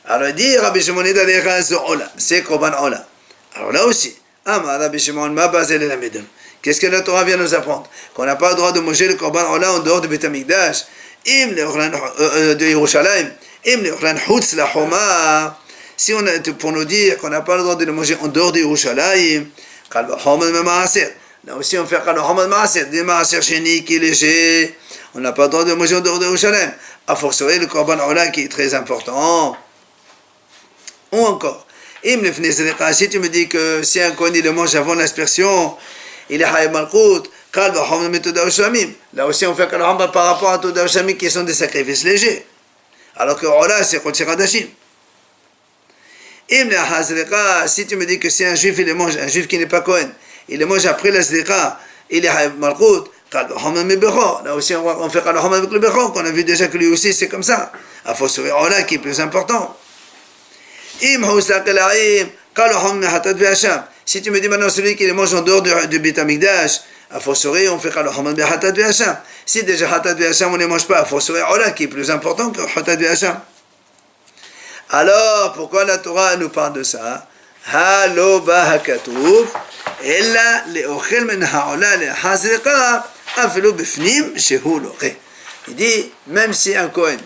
Alors il dit Rabbi Shimon Nedarecha c'est Korban Ola. Alors là aussi, Rabbi Shimon ma basé la Medun. Qu'est-ce que la Torah vient nous apprendre? Qu'on n'a pas le droit de manger le Korban Ola en dehors du Beit HaMikdash. De Yerushalayim. Si on a, pour nous dire qu'on n'a pas le droit de le manger en dehors de Yerushalayim, là aussi on fait des maaser chéni qui est léger, on n'a pas le droit de manger en dehors de Yerushalayim. A fortiori le Korban Ola qui est très important. Ou encore, si tu me dis que si un Kohen il le mange avant l'aspersion, il est Hayab Malkout, là aussi on fait Kalahamba par rapport à Toda Shamim qui sont des sacrifices légers. Alors que Ola c'est Kodesh Hadashim. Si tu me dis que si un juif il le mange, un juif qui n'est pas Kohen, il le mange après la Sdeka, il est Hayab Malkout, là aussi on fait Kalahamba avec le Bechor, qu'on a vu déjà que lui aussi c'est comme ça. A fortiori Ola qui est plus important. Si tu me dis maintenant celui qui les mange en dehors du Beit HaMikdash, a fortiori on fait Kalohaman bi Hatat ve'Hasham. Si déjà Hatat ve'Hasham on ne mange pas, a fortiori Ola qui est plus important que Hatat ve'Hasham. Alors pourquoi la Torah nous parle de ça? Halo ba hakatuv ella le'ochel min ha'ola le'hazrika afilu bifnim shehu loche. Il dit même si un Kohen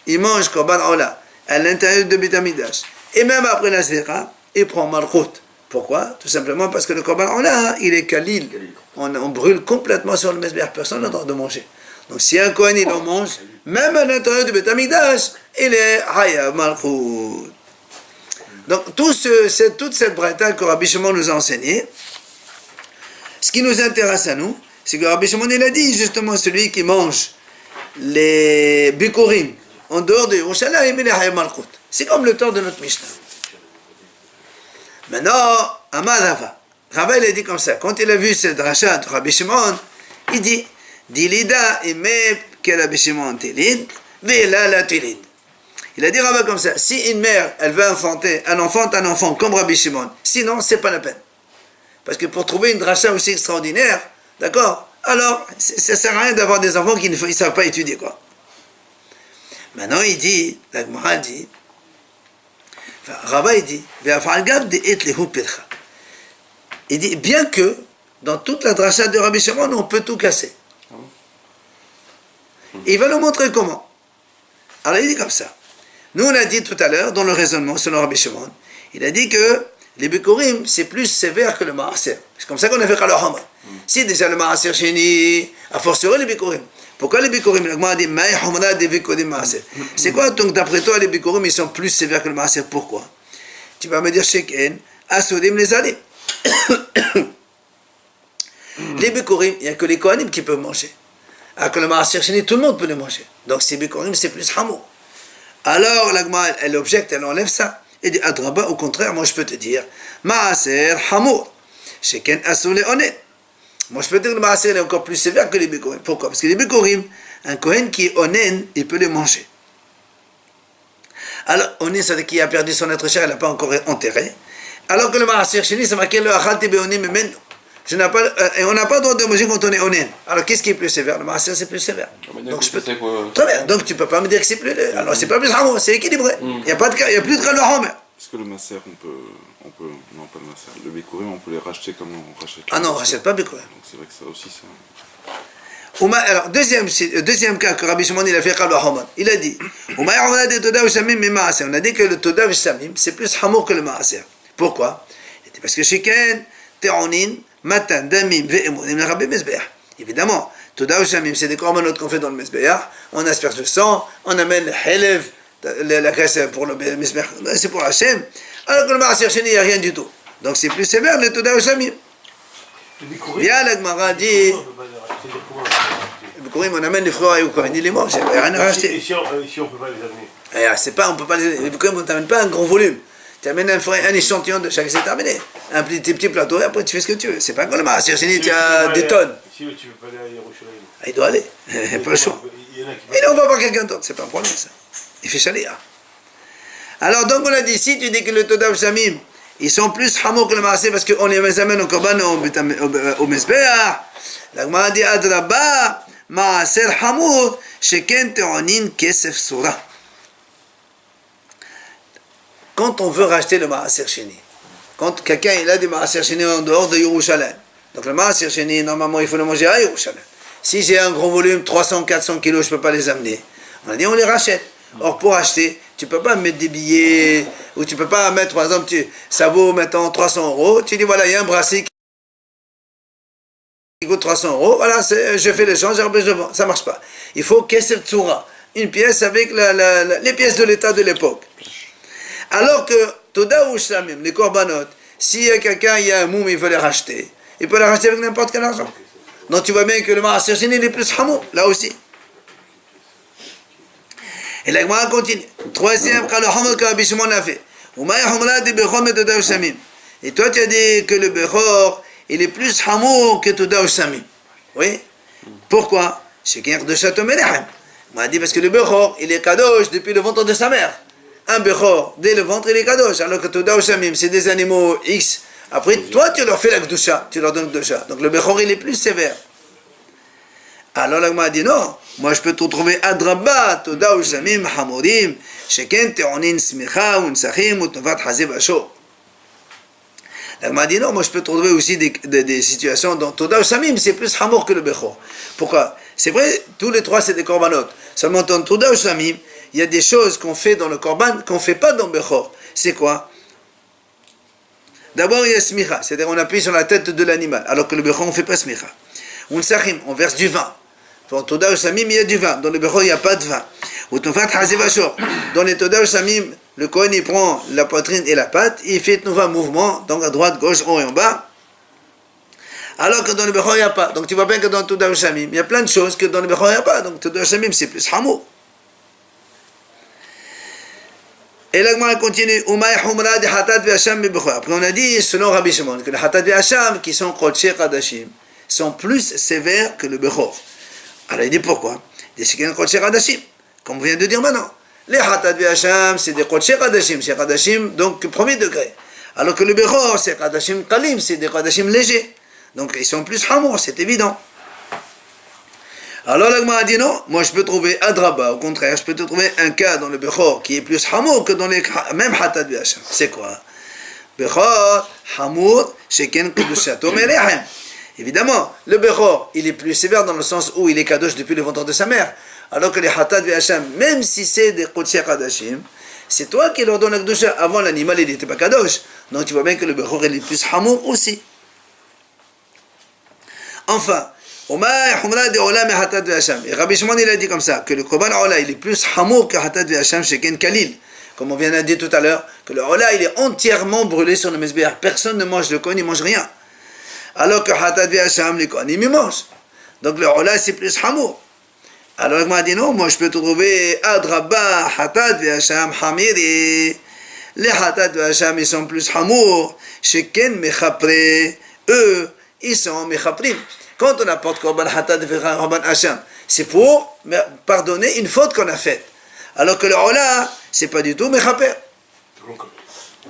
il mange Korban Ola à l'intérieur du Beit HaMikdash et même après la Zera, il prend Malchut. Pourquoi? Tout simplement parce que le Korban Ola, il est Kalil. On brûle complètement sur le Mesbeh, personne n'a le droit de manger. Donc si un Kohen il en mange, même à l'intérieur du Beit HaMikdash, il est Hayab Malchut. Donc toute cette braïta que Rabbi Shimon nous a enseigné, ce qui nous intéresse à nous, c'est que Rabbi Shimon il a dit justement celui qui mange les Bikurim en dehors de Yerushalayim, il est Hayab Malchut. C'est comme le temps de notre Mishnah. Maintenant, Amar Rava. Rava, il a dit comme ça. Quand il a vu cette rachat de Rabbi Shimon, il dit Dilida imeb que Rabbi Shimon tilid, ve'la la tilid. Il a dit Rava comme ça. Si une mère, elle veut enfanter un enfant comme Rabbi Shimon, sinon, c'est pas la peine. Parce que pour trouver une rachat aussi extraordinaire, d'accord, alors, ça sert à rien d'avoir des enfants qui ne savent pas étudier, quoi. Maintenant, il dit, la Gemara dit, Rava il dit, il dit, bien que dans toute la dracha de Rabbi Shimon, on peut tout casser. Et il va nous montrer comment. Alors il dit comme ça. Nous on a dit tout à l'heure, dans le raisonnement selon Rabbi Shimon, il a dit que les Bikurim, c'est plus sévère que le Maaser. C'est comme ça qu'on a fait Kalohaman. Si déjà le Maaser Sheni, a fortiori les Bikurim. Pourquoi les Bikurim? L'Agma dit Maï Hamra des Bikurim Maaser. C'est quoi donc d'après toi les Bikurim ils sont plus sévères que le Maaser? Pourquoi? Tu vas me dire Sheken, Asudim les Alim. Les Bikurim, il n'y a que les Kohanim qui peuvent manger. Alors que le Maaser Sheni, tout le monde peut le manger. Donc ces Bikurim c'est plus Hamour. Alors l'Agma elle objecte, elle enlève ça. Et dit Adraba, au contraire, moi je peux te dire Maaser Hamour. Sheken Asur les Onet. Moi, je peux dire que le Maaser est encore plus sévère que les Bikurim. Pourquoi? Parce que les Bikurim, un Kohen qui est onen, il peut les manger. Alors, onen, c'est qui a perdu son être cher, il n'a pas encore enterré. Alors que le Maaser Sheni, c'est marqué le Achalti Beonim Memenu. Et on n'a pas le droit de manger quand on est onen. Alors, qu'est-ce qui est plus sévère? Le Maaser, c'est plus sévère. Donc, je peux... Très bien. Donc, tu ne peux pas me dire que c'est plus. Alors, c'est pas plus Hamor, c'est équilibré. Il n'y a plus de Kal Homer. Est-ce que le Maaser, on peut... Non, pas le Maaser. Le Bikurim, on peut les racheter comme on rachète. Ah non, on ne rachète pas Bikurim. Donc c'est vrai que ça aussi, ça... Alors, deuxième cas que Rabbi Shimon il a fait Kal Homer. Il a dit on a dit que le Toda Shamim, c'est plus Hamor que le Maaser. Pourquoi? Parce que Sheken, Teronin, Matan, Damim, Ve'emonim, le Rabbi Mesbeh. Évidemment, Toda Shamim, c'est des corbanotes qu'on fait dans le Mesbeh. On asperge le sang, on amène le Helev, la graisse pour le Mesbeh, c'est pour Hachem. Alors que le Maaser Sheni, il n'y a rien du tout. Donc c'est plus sévère le Toda Shamim. Bien, la Gemara dit. Les Bikurim, on amène les fruits au Kohen, il les mange, il n'y a rien à racheter. Et si on ne peut pas les amener? C'est pas, on peut pas les Bikurim, on ne t'amène pas un gros volume. Tu amènes un échantillon de chaque, c'est terminé. Un petit plateau, et après tu fais ce que tu veux. C'est pas comme le Maaser Sheni, tu as des tonnes. Si tu ne peux pas aller à Yerushalayim. Il doit aller, il n'y a pas le choix. Et on va voir quelqu'un d'autre, c'est pas un problème ça. Il fait chaléa. Alors donc on a dit, si tu dis que le Toda Shamim, ils sont plus hamour que le maaser parce qu'on les amène au korban au Mizbeach. La Gemara dit Adraba, maaser hamour, sheken te'onin kesef surah. Quand on veut racheter le maaser sheni, quand quelqu'un il a du maaser sheni en dehors de Yerushalayim, donc le maaser sheni, normalement il faut le manger à Yerushalayim. Si j'ai un gros volume, 300-400 kilos, je ne peux pas les amener. On a dit on les rachète. Or pour acheter, tu ne peux pas mettre des billets, ou tu ne peux pas mettre, par exemple, ça vaut maintenant 300 €. Tu dis voilà, il y a un bracelet qui coûte 300 €, voilà, je fais l'échange, je vends. Ça ne marche pas. Il faut Kesef Tsura, une pièce avec les pièces de l'État de l'époque. Alors que Toda ou Shlamim, les korbanot, s'il y a quelqu'un, il y a un moum, il veut les racheter, il peut les racheter avec n'importe quel argent. Donc tu vois bien que le maaser sheni il est plus hamour, là aussi. Et la Gemara continue. Troisième, quand le hamour que Rabbi Shimon a fait. Et toi tu as dit que le bechor il est plus hamour que Toda ou Shamim. Oui. Pourquoi? C'est qu'il y a de château Melechem. On m'a dit parce que le bechor il est kadosh depuis le ventre de sa mère. Un bechor dès le ventre il est kadosh, alors que Toda ou Shamim c'est des animaux X. Après, toi, tu leur fais la gdusha, tu leur donnes gdusha. Donc le bechor, il est plus sévère. Alors la Gemara dit non, moi je peux te trouver adraba, toda ou shamim, hamorim, sheken te'onin smicha, ou nsachim, ou tovat hazib ashor. La Gemara dit non, moi je peux te trouver aussi des situations dont toda ou shamim, c'est plus hamour que le bechor. Pourquoi? C'est vrai, tous les trois c'est des korbanot. Seulement dans toda ou shamim, il y a des choses qu'on fait dans le korban qu'on ne fait pas dans le bechor. C'est quoi? D'abord, il y a smicha, c'est-à-dire on appuie sur la tête de l'animal, alors que le bechor, on ne fait pas smicha. Ou nsachim, on verse du vin. Dans Toda ou Shamim, il y a du vin. Dans le bechor, il n'y a pas de vin. Ou Tovat Hazib Ashor. Dans les Toda ou Shamim, le Kohen, il prend la poitrine et la patte, il fait un mouvement, donc à droite, gauche, haut et en bas. Alors que dans le bechor, il n'y a pas. Donc tu vois bien que dans Toda ou Shamim, il y a plein de choses que dans le bechor, il n'y a pas. Donc Toda ou Shamim, c'est plus hamour. Et là, on continue. Après, on a dit, selon Rabbi Shimon, que les Hatat ve'Hasham, qui sont Kodesh Kadashim, sont plus sévères que le Bechor. Alors, il dit pourquoi? Des Sheken Kodesh Kadashim, comme on vient de dire maintenant. Les Hatat ve'Hasham, c'est des Kodesh Kadashim, c'est Kadashim, donc premier degré. Alors que le Bechor, c'est Kadashim Kalim, c'est des Kadashim légers. Donc, ils sont plus Hamour, c'est évident. Alors l'Agma a dit non, moi je peux trouver Adraba, au contraire, je peux te trouver un cas dans le Bechor qui est plus Hamour que dans les même Hatat ve'Hasham. C'est quoi? Bechor, Hamour, Sheken Kedushato Melechem. Évidemment, le Bechor, il est plus sévère dans le sens où il est Kadosh depuis le ventre de sa mère. Alors que les Hatat ve'Hasham, même si c'est des Kodesh Kadashim, c'est toi qui leur donnes la Kedusha. Avant l'animal, il n'était pas Kadosh. Donc tu vois bien que le Bechor, il est plus Hamour aussi. Enfin, et Rabbi Shimon il a dit comme ça, que le Korban Ola il est plus hamour que Hatat ve'Hasham sheken Kalil. Comme on vient de dire tout à l'heure, que le Ola il est entièrement brûlé sur le Mizbeach. Personne ne mange le Kohen, il ne mange rien. Alors que Hatat ve'Hasham, les Kohen, ils mangent. Donc le Ola c'est plus hamour. Alors il m'a dit non, moi je peux te trouver Adraba, Hatat ve'Hasham, Hamiri. Les Hatat ve'Hasham ils sont plus hamour. Sheken Mechapre. Eux, ils sont Mechaprim. Quand on apporte Korban Hatat et Korban Hasham, c'est pour pardonner une faute qu'on a faite. Alors que le Ola, c'est pas du tout Mechaper.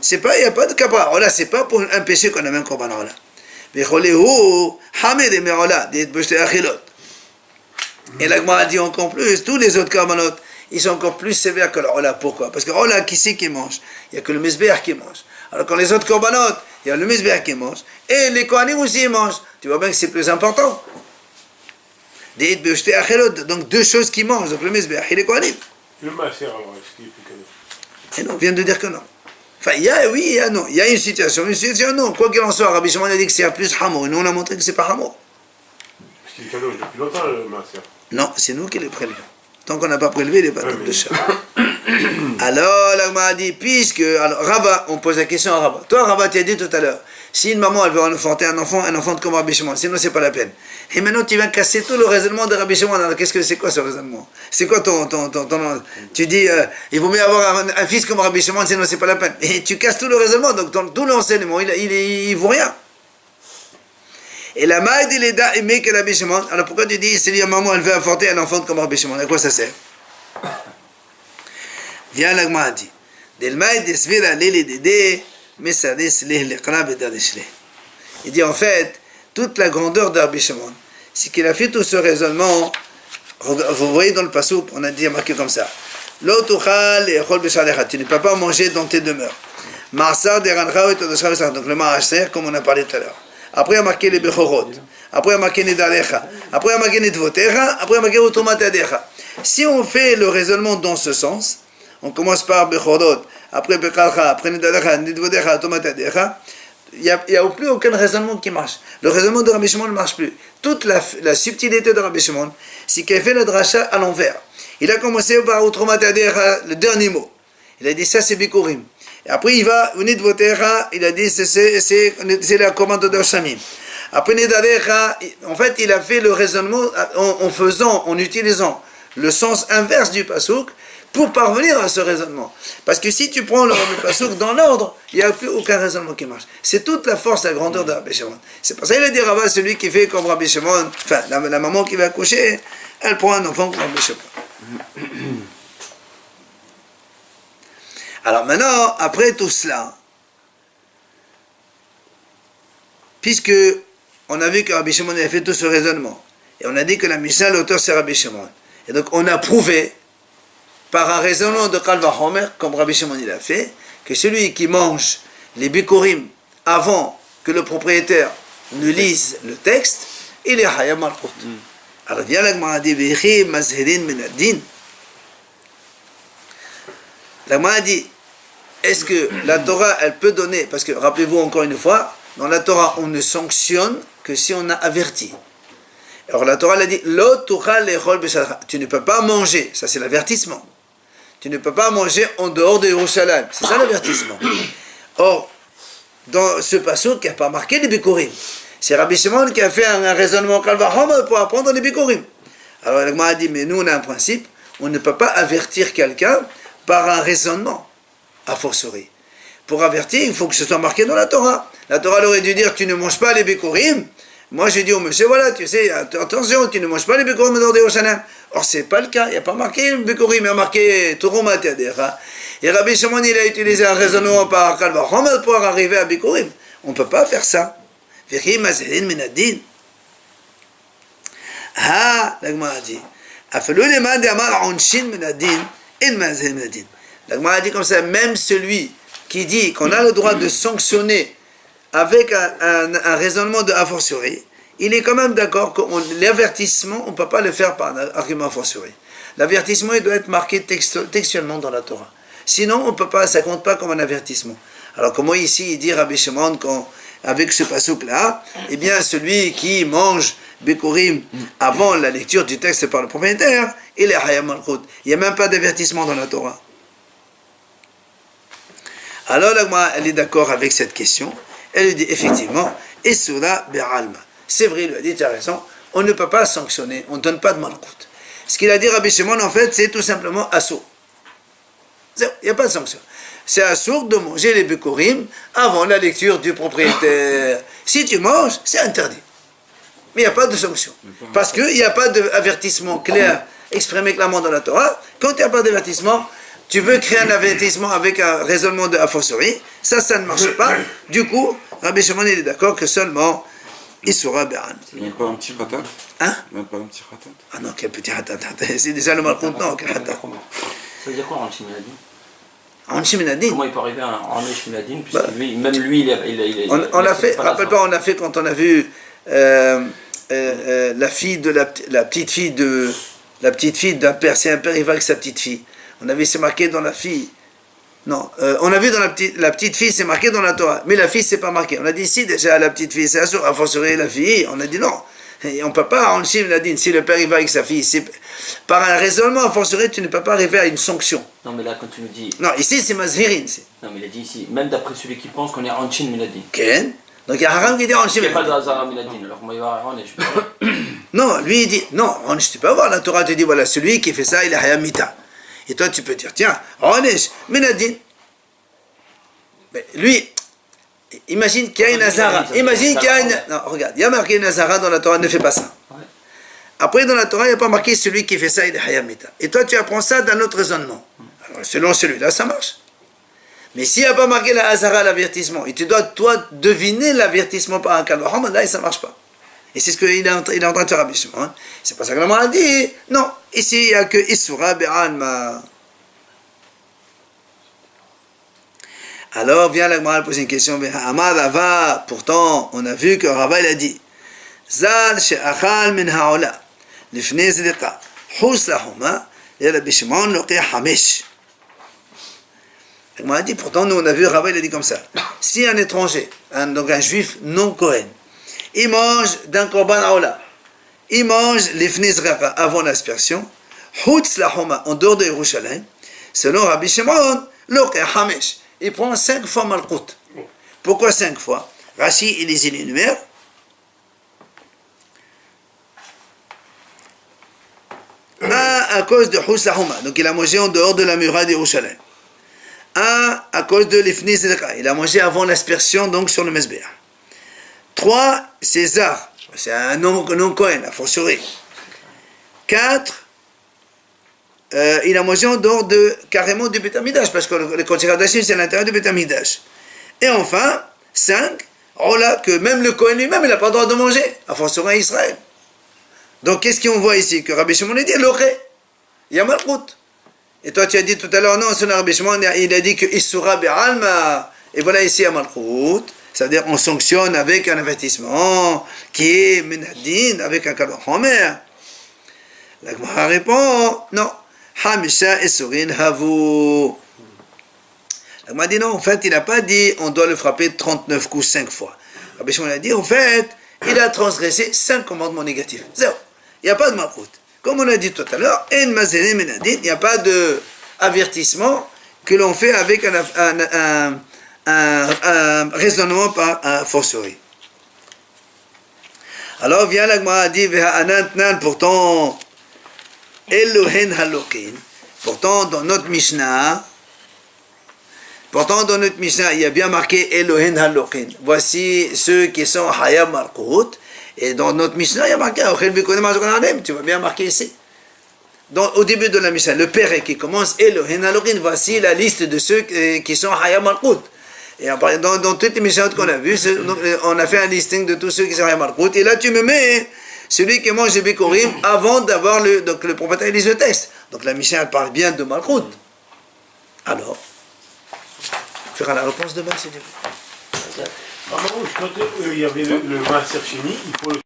C'est pas, il n'y a pas de Kapara. Ola, c'est pas pour un péché qu'on a même Korban Ola. Et l'Agma a dit encore plus, tous les autres Korbanot, ils sont encore plus sévères que le Ola. Pourquoi? Parce que le Ola, qui c'est qui mange? Il n'y a que le Mizbeach qui mange. Alors que les autres Korbanot, il y a le Mizbeach qui mange. Et les Kohanim aussi ils mangent. Tu vois bien que c'est plus important. Donc deux choses qui mangent, donc le Mizbeach et les Kohanim. Le Maaser, alors, est-ce qu'il est plus cadeau? Et non, on vient de dire que non. Enfin, il y a oui, il y a non. Il y a une situation non. Quoi qu'il en soit, Rabbi Shimon a dit que c'est plus Hamour. Et nous, on a montré que c'est pas Hamour. Parce qu'il est cadeau depuis longtemps, le Maaser. Non, c'est nous qui les prélevons. Tant qu'on n'a pas prélevé, il n'est pas de chat. Alors, l'Agma a dit, puisque... Alors, Rava, on pose la question à Rava. Toi, Rava, tu as dit tout à l'heure, si une maman, elle veut enfanter un enfant comme Rabbi Shimon, sinon, c'est pas la peine. Et maintenant, tu viens casser tout le raisonnement de Rabbi Shimon. Alors, c'est quoi ce raisonnement? C'est quoi ton... Tu dis, il vaut mieux avoir un fils comme Rabbi Shimon, sinon, c'est pas la peine. Et tu casses tout le raisonnement, donc tout l'enseignement, il vaut rien. Et la maïd, il est aimé que Rabbi Shimon. Alors pourquoi tu dis, si la maman elle veut enfanter un enfant comme Rabbi Shimon, à quoi ça sert? Viens l'Agma a dit, del maïd de svira lili dede, Il dit en fait, toute la grandeur de Rabbi Shimon, c'est qu'il a fait tout ce raisonnement. Vous voyez dans le passouk, on a dit marqué comme ça. Tu ne peux pas manger dans tes demeures. Donc le ma'aser, comme on a parlé tout à l'heure. Après, il y a marqué les bechorot. Après, il y a marqué nedalecha. Après, il y a marqué nedvotecha. Après, il y a marqué utomatedecha. Si on fait le raisonnement dans ce sens, on commence par bechorot, après bechalcha, après nedalecha, nedvotecha, utomatedecha, il n'y a plus aucun raisonnement qui marche. Le raisonnement de Rabbi Shimon ne marche plus. Toute la subtilité de Rabbi Shimon, c'est qu'il a fait la dracha à l'envers. Il a commencé par utomatedecha, le dernier mot. Il a dit ça, c'est bikurim. Et après, il va, il a dit, c'est la commande de Shamim. Après, en fait, il a fait le raisonnement en utilisant le sens inverse du pasuk pour parvenir à ce raisonnement. Parce que si tu prends le pasuk dans l'ordre, il n'y a plus aucun raisonnement qui marche. C'est toute la force, la grandeur de Rabbi Shimon. C'est pour ça qu'il a dit, Rava, celui qui fait comme Rabbi Shimon, enfin, la maman qui va accoucher, elle prend un enfant comme Rabbi Shimon. Alors maintenant, après tout cela, puisque on a vu que Rabbi Shimon a fait tout ce raisonnement, et on a dit que la Mishnah, l'auteur c'est Rabbi Shimon, et donc on a prouvé, par un raisonnement de Kal Vachomer, comme Rabbi Shimon il a fait, que celui qui mange les bikurim avant que le propriétaire ne lise le texte, il est Hayam Malchut. Alors vient la Gemara dit, Vechi mazhirin minadin. La Gemara dit, est-ce que la Torah, elle peut donner, parce que rappelez-vous encore une fois, dans la Torah, on ne sanctionne que si on a averti. Alors la Torah, elle a dit, Lo tuchal lechol b'shadcha. Tu ne peux pas manger, ça c'est l'avertissement. Tu ne peux pas manger en dehors de Yerushalayim. C'est ça l'avertissement. Or, dans ce pasuk, il n'y a pas marqué les bikurim. C'est Rabbi Shimon qui a fait un raisonnement Kal Vachomer pour apprendre les bikurim. Alors la Gemara a dit, mais nous on a un principe, on ne peut pas avertir quelqu'un par un raisonnement. A fortiori. Pour avertir, il faut que ce soit marqué dans la Torah. La Torah aurait dû dire tu ne manges pas les bikurim. Moi j'ai dit au monsieur, voilà, tu sais, attention, tu ne manges pas les bikurim dans des Yerushalayim. Or c'est pas le cas, il n'y a pas marqué bikurim, il y a marqué Turumat Yadecha. Et Rabbi Shimon il a utilisé un raisonnement par Kal Vachomer pour arriver à bikurim. On ne peut pas faire ça. Vechi mazhirin minadin. Ah, la Gemara dit, Afelu leman de'amar onshin minadin, in mazhirin minadin. La Gemara dit comme ça, même celui qui dit qu'on a le droit de sanctionner avec un raisonnement de a fortiori, il est quand même d'accord que l'avertissement, on ne peut pas le faire par un argument a fortiori. L'avertissement, il doit être marqué textuellement dans la Torah. Sinon, on peut pas, ça ne compte pas comme un avertissement. Alors comment ici, il dit Rabbi Shimon, avec ce pasuk-là, eh bien, celui qui mange bikurim avant la lecture du texte par le propriétaire, il est Hayam Malchut. Il n'y a même pas d'avertissement dans la Torah. Alors la Gemara, elle est d'accord avec cette question. Elle lui dit effectivement, Esura be'alma. C'est vrai, il lui a dit, tu as raison, on ne peut pas sanctionner, on ne donne pas de malkout. Ce qu'il a dit Rabbi Shimon, en fait, c'est tout simplement assour. Il n'y a pas de sanction. C'est assour de manger les bikurim avant la lecture du propriétaire. Si tu manges, c'est interdit. Mais il n'y a pas de sanction. Parce qu'il n'y a pas d'avertissement clair, exprimé clairement dans la Torah. Quand il n'y a pas d'avertissement, tu veux créer un avertissement avec un raisonnement de a fortiori, ça ne marche pas. Du coup, Rabbi Shimon il est d'accord que seulement il sera bé'an. Même pas un petit khatat. Hein? Même pas un petit khatat. Ah non, quel petit khatat. C'est déjà le mal contenant, quel khatat. Ça veut dire quoi, Anchi Minadin? Anchi Minadin. Comment il peut arriver à Anchi Minadin, puisque même lui, il est... On l'a fait, rappelle-toi, on l'a fait quand on a vu la fille de la petite fille d'un père. C'est un père, il va avec sa petite fille. On avait, c'est marqué dans la fille. Non, on a vu dans la petite fille, c'est marqué dans la Torah. Mais la fille, c'est pas marqué. On a dit ici déjà, la petite fille, c'est assuré, à fortiori la fille. On a dit non. Et on ne peut pas, en Chine, si le père il va avec sa fille, par un raisonnement, à fortiori, tu ne peux pas arriver à une sanction. Non, mais là, quand tu nous dis. Non, ici, c'est mazhirin. Non, mais il a dit ici, même d'après celui qui pense qu'on est Anchin Minadin. Ken. Donc il y a Haram qui dit Anchi Il n'y a pas de Minadin. Hazara Minadin, alors comment il va avoir je peux pas. Non, lui il dit, non, tu peux avoir, la Torah te dit, voilà, celui qui fait ça, il est Hayamita. Et toi, tu peux dire, tiens, Onesh, Minadin. Mais lui, imagine qu'il y a une Hazara. Imagine qu'il y a une. Non, regarde, il y a marqué une Hazara dans la Torah, ne fais pas ça. Après, dans la Torah, il n'y a pas marqué celui qui fait ça, il est Hayamita. Et toi, tu apprends ça d'un autre raisonnement. Alors, selon celui-là, ça marche. Mais s'il n'y a pas marqué la Hazara, l'avertissement, et tu dois, toi, deviner l'avertissement par un Kalvahom, là, ça ne marche pas. Et c'est ce qu'il est en train de faire Rabbi Shimon. C'est pas ça que la a dit. Non, ici, il n'y a que Issura Be'alma. Alors vient la Gemara poser une question. Pourtant, on a vu que Rava il a dit Zal she'achal min ha'ola lifnei zedeka hus lahoma et Rabbi Shimon loqeh hamesh. La Gemara a dit, pourtant, nous on a vu Rava il a dit comme ça. Si un étranger, donc un juif non Kohen, il mange d'un korban ha'ola, il mange lifnei zedeka avant l'aspersion, hus lahoma en dehors de Yerushalayim, selon Rabbi Shimon loqeh hamesh. Il prend 5 fois Malkout. Pourquoi 5 fois? Rashi, il les énumère. Un à cause de Houssahuma, donc il a mangé en dehors de la muraille d'Yerushalayim. Un à cause de l'Ifni Zedeka, il a mangé avant l'aspersion, donc sur le Mesbéa. 3, c'est Zar, c'est un non-Kohen, a fortiori. 4, il a mangé en dehors carrément du Beth Amidash, parce que le Kodesh Hadashim, c'est à l'intérieur du Beth Amidash. Et enfin, 5, là, que même le Kohen lui-même, il n'a pas le droit de manger, à force à Israël. Donc, qu'est-ce qu'on voit ici? Que Rabbi Shimon a dit, l'oré, il y a Malkout. Et toi, tu as dit tout à l'heure, non, selon Rabbi Shimon, il a dit que Issura Be'alma. Et voilà ici, il y a Malkout. C'est-à-dire, on sanctionne avec un avertissement qui est Minadin, avec un Kalon Homer. La Gemara répond, non. Hamisha Esurin Havu. Il m'a dit non, en fait, il n'a pas dit on doit le frapper 39 coups 5 fois. Rabbi Shimon a dit en fait, il a transgressé 5 commandements négatifs. Zéro. Il n'y a pas de malkout. Comme on a dit tout à l'heure, il n'y a pas d'avertissement que l'on fait avec un raisonnement par forcerie. Alors vient la Gemara dit pourtant. Elohen Halokin. Pourtant, dans notre Mishnah, il y a bien marqué Elohen Halokin. Voici ceux qui sont Hayab Malkout. Et dans notre Mishnah, il y a marqué Ochel Bikonim Mazokan Alem. Tu vois bien marqué ici. Donc, au début de la Mishnah, le père qui commence Elohen Halokin. Voici la liste de ceux qui sont Hayab Malkout. Et dans toutes les Mishnahs qu'on a vues, on a fait un listing de tous ceux qui sont Hayab Malkout. Et là, tu me mets celui qui mange le Bikurim avant d'avoir donc le propriétaire lise le texte. Donc la Mishnah elle parle bien de Malkout. Alors, on fera la réponse demain, c'est Dieu. Quand il y avait le Maaser Sheni, il faut le